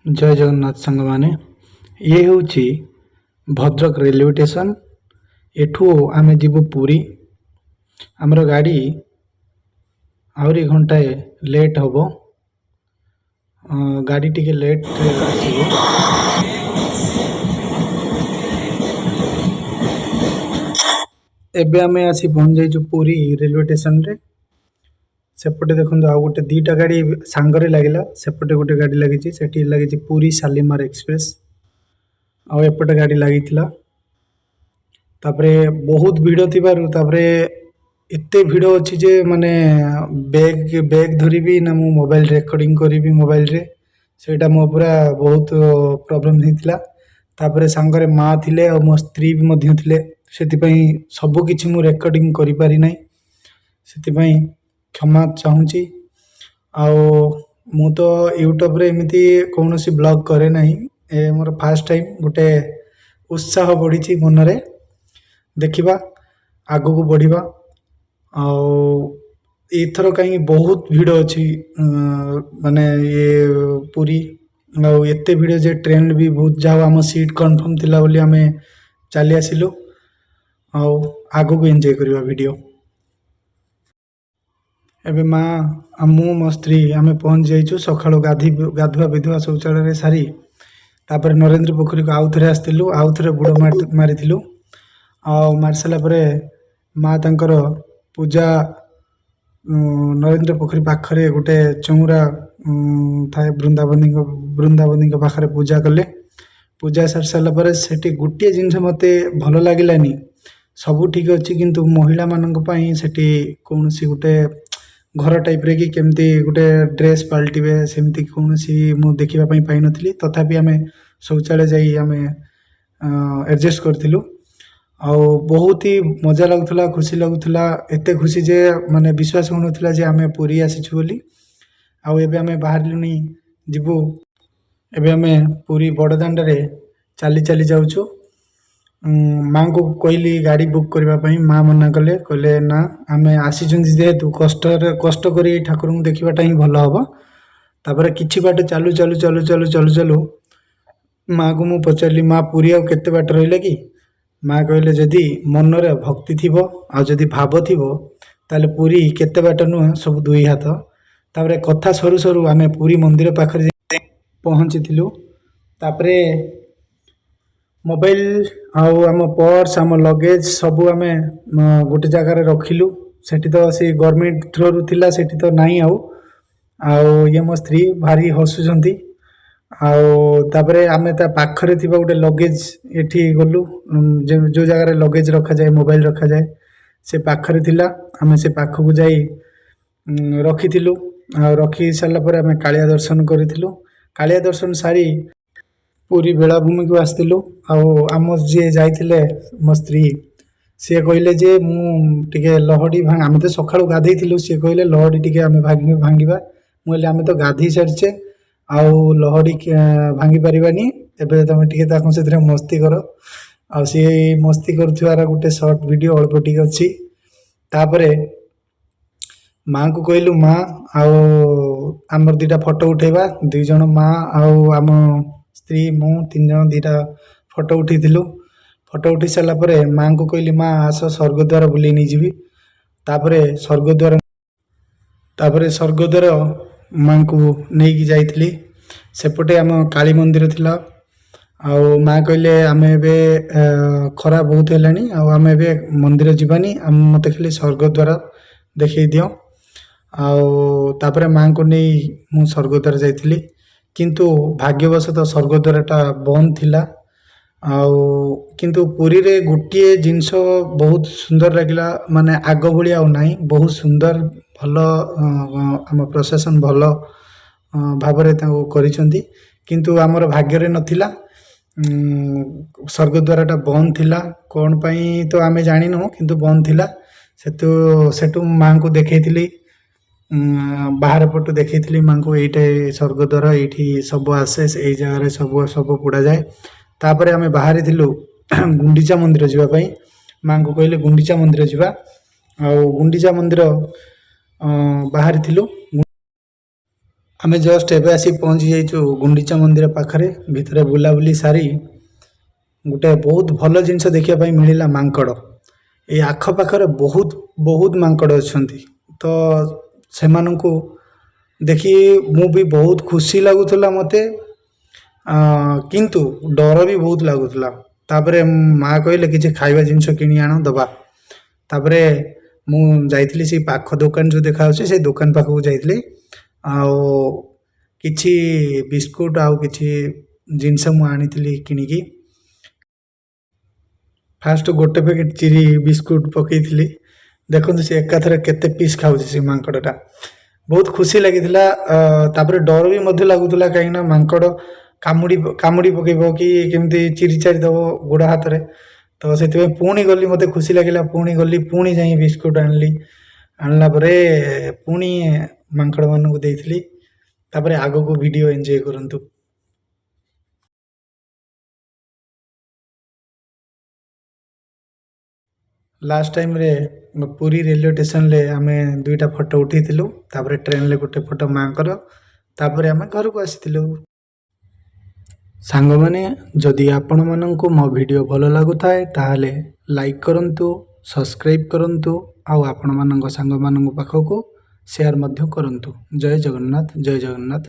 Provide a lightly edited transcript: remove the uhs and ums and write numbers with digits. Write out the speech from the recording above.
जय जगन्नाथ सांग माने ये हूँ भद्रक रेलवे स्टेशन। एठू आमे जीवु पुरी। आमर गाड़ी आहरी घंटाए लेट हम। गाड़ी टिके लेट आसीबो। एबे आमे आसी पहुंच जाइछु पुरी रेलवे स्टेशन रे। सेपटे देखंतु आ गोटे दीटा गाड़ी सांगरे लागिला। सेपटे गोटे गाड़ी लागिछि, सेठी लागिछि पुरी शालीमार एक्सप्रेस। आ एपटे गाड़ी लागिथिला। तापरे बहुत भिड़ थिबारु तापरे एते भिड़ अछि जे माने बैग धरिबी ना मो मोबाइल रेकॉर्डिंग करिबी मोबाइल रे सेटा मो पूरा बहुत प्रॉब्लम हितला। तापरे सांगरे माँ थिले और मो स्त्री भी मध्य थिले, सेति पई सब किछि मु रेकॉर्डिंग करि पारि नै। सेति पई क्षमा चाहूँगी। आउ मु तो यूट्यूब रे एमिति कौनसी ब्लॉग करे नहीं। ए मोर फर्स्ट टाइम गोटे उत्साह बढ़ी मन रे। देखिबा आगु को बढ़िबा। आउ एथर कहीं बहुत भिड़ अछि माने ये पूरी आउ एते भिड़ जे ट्रेन भी बहुत जाओ आम सीट कंफर्म थिला बोली आमे चली आसिलु। आउ आगु को एंजॉय करबा वीडियो। एबे माँ मु मो स्त्री आमे पहुंच जाइछु। सकाळो गाधुआ विधुआ शौचालय सारी तापर नरेंद्र पोखरी को आउ थरे आस्तिलु। आउ थरे बुड़ मारिथिलु। आ मार साला परे माँ तांकर पूजा नरेंद्र पोखरी पाखरे गोटे चौरा थाए बृंदावनी पाखरे पूजा कले। पूजा सार साला परे सेठी गुटिए जिनस मते भलो लागिलानी। सबू ठीक अछि किंतु महिला मानक पई सेठी कोनसी गोटे घर टाइप रे कि केमती गोटे ड्रेस पाल्टिबे सेमती कोनसी मु देखिबा पई पाइ नथली। तथापि आमे शौचालय जाई आमे एडजस्ट करथिलु। आउ बहुत ही मजा लगुला, खुशी लगुला। एते खुशी जे माने विश्वास होनुथला जे आमे पुरी आसीछु बोली। आउ एबे आमे बाहरलुनी जिबु। एबे आमे पुरी बड़दांड रे चाली चाली जाउछु। माँ को कहली गाड़ी बुक करबा पई, माँ मना कले, कहले ना आमे आसीछन जेहेतु कष्ट करी ठाकुर को देखिबाटा ही भलो हबो। तापर किछि बाट चालू चालू चालू चालू चालू चालू माँ को मु पचारली, माँ पुरी आ केते बाट रहिला कि? माँ कहले जदि मन रे भक्ति थिबो आ जदि भाव थिबो ताले पुरी केते बाट नुह सब दुई हाथ। तापरे कथा सरू सरू आमे पुरी मंदिर पाखरे पहुंचीथिलु। तापरे मोबाइल आउ आम पर्स आम लगेज सबू आमे गोटे जगार रखिलु। सेठी तो से गवर्नमेंट थ्रो रु थिला, सेठी तो नाही आउ ये मो स्त्री भारी हसुचंती। आउ तापरे आमे ता पाखरे थिबा गोटे लगेज एठी गलु जो जगार लगेज रखा जाए, मोबाइल रखा जाए से पाखरे थिला। आमे से पाखकु जाई रखिथिलु। आ रखी सारला परे आमे कालिया दर्शन करिथिलु। कालिया दर्शन सारी पूरी बेलाभूमि को आस्तिलु। आउ आम जे जाइथिले मो स्त्री सी कहले जे मु टिके लहड़ी भांग, आमे तो सकाळु गाधेइथिलु, सी कहले लहड़ी टिके आमे भांगिबा। मु कहले आमे तो गाधेइ सारिचे आउ लहड़ी भांगी पारिबानी, एबे तमे टिके ताको सेथरे मस्ती करो। आउ सी मस्ती करथुवार गोटे शॉर्ट वीडियो अल्प टिके अछि। तापरे माँ को कहलु, माँ आउ आमर दीटा फोटो उठेबा। दुई जन माँ आउ आम स्त्री मु तीन जन दीटा फोटो उठेथिलु। फोटो उठी सारा परे माँ को कहली, माँ आस स्वर्गद्वार बुले नहीं जीवी। तापरे स्वर्गद्वार माँ को नहीं की जाइथिली। सेपटे आम काली मंदिर थिला। आउ माँ कहले आमे एबे खरा बहुत हेलानी, आउ आमे एबे मंदिर जीवानी, आम मते खाली स्वर्गद्वार देखै दियो। आउ तापरे माँ को नहीं मु स्वर्गद्वार जाइथिली, किंतु भाग्यवशत स्वर्गद्वारटा बंद थिला। आउ किंतु पुरी रे गुटिए जिनस बहुत सुंदर लगिला, माने आग भली आउ नाही, बहुत सुंदर भलो आम प्रशासन भलो भाबरे ताको करिसंती। किंतु आमर भाग्य रे नथिला, स्वर्गद्वारटा बंद थिला। कोन पई तो आमे जानि न, किंतु बंद थिला। सेटु माँ को देखैथिली, बाहर पटु देखैथिली माँ को, एइटे स्वर्गद्वार, एइठी सब आसे, एइ जगह रे सब पुड़ा जाए। तापरे आमे बाहरी थिलु गुंडीचा मंदिर जीवा पई। माँ को कहले गुंडीचा मंदिर जीवा। आउ गुंडीचा मंदिर बाहरी थिलु। ଆମେ ଜଷ୍ଟ ଏବେ ଆସି ପହଞ୍ଚି ଯାଇଛୁ ଗୁଣ୍ଡିଚା ମନ୍ଦିର ପାଖରେ। ଭିତରେ ବୁଲାବୁଲି ସାରି ଗୋଟେ ବହୁତ ଭଲ ଜିନିଷ ଦେଖିବା ପାଇଁ ମିଳିଲା, ମାଙ୍କଡ଼। ଏଇ ଆଖପାଖରେ ବହୁତ ବହୁତ ମାଙ୍କଡ଼ ଅଛନ୍ତି। ତ ସେମାନଙ୍କୁ ଦେଖି ମୁଁ ବି ବହୁତ ଖୁସି ଲାଗୁଥିଲା ମୋତେ, କିନ୍ତୁ ଡର ବି ବହୁତ ଲାଗୁଥିଲା। ତାପରେ ମାଆ କହିଲେ କିଛି ଖାଇବା ଜିନିଷ କିଣି ଆଣ ଦେବା। ତାପରେ ମୁଁ ଯାଇଥିଲି ସେଇ ପାଖ ଦୋକାନ ଯେଉଁ ଦେଖାଯାଉଛି ସେଇ ଦୋକାନ ପାଖକୁ ଯାଇଥିଲି। ଆଉ କିଛି ବିସ୍କୁଟ ଆଉ କିଛି ଜିନିଷ ମୁଁ ଆଣିଥିଲି କିଣିକି। ଫାଷ୍ଟ ଗୋଟେ ପ୍ୟାକେଟ୍ ଚିରି ବିସ୍କୁଟ ପକେଇଥିଲି। ଦେଖନ୍ତୁ ସେ ଏକାଥରେ କେତେ ପିସ୍ ଖାଉଛି ସେ ମାଙ୍କଡ଼ଟା। ବହୁତ ଖୁସି ଲାଗିଥିଲା। ତାପରେ ଡର ବି ମଧ୍ୟ ଲାଗୁଥିଲା, କାହିଁକିନା ମାଙ୍କଡ଼ କାମୁଡ଼ି ପକେଇବ କି କେମିତି ଚିରି ଚାରି ଦେବ ଗୋଡ଼ ହାତରେ। ତ ସେଥିପାଇଁ ପୁଣି ଗଲି, ମୋତେ ଖୁସି ଲାଗିଲା, ପୁଣି ଗଲି, ପୁଣି ଯାଇ ବିସ୍କୁଟ ଆଣିଲି। ଆଣିଲା ପରେ ପୁଣି ମାଙ୍କଡ଼ମାନଙ୍କୁ ଦେଇଥିଲି। ତାପରେ ଆଗକୁ ଭିଡ଼ିଓ ଏନ୍ଜୟ କରନ୍ତୁ। ଲାଷ୍ଟ ଟାଇମ୍ରେ ପୁରୀ ରେଲୱେ ଷ୍ଟେସନରେ ଆମେ ଦୁଇଟା ଫଟୋ ଉଠାଇଥିଲୁ। ତାପରେ ଟ୍ରେନରେ ଗୋଟେ ଫଟୋ ମାଆଙ୍କର। ତାପରେ ଆମେ ଘରକୁ ଆସିଥିଲୁ। ସାଙ୍ଗମାନେ, ଯଦି ଆପଣମାନଙ୍କୁ ମୋ ଭିଡ଼ିଓ ଭଲ ଲାଗୁଥାଏ ତାହେଲେ ଲାଇକ୍ କରନ୍ତୁ, ସବସ୍କ୍ରାଇବ୍ କରନ୍ତୁ, ଆଉ ଆପଣମାନଙ୍କ ସାଙ୍ଗମାନଙ୍କ ପାଖକୁ ସେୟାର ମଧ୍ୟ କରନ୍ତୁ। ଜୟ ଜଗନ୍ନାଥ, ଜୟ ଜଗନ୍ନାଥ।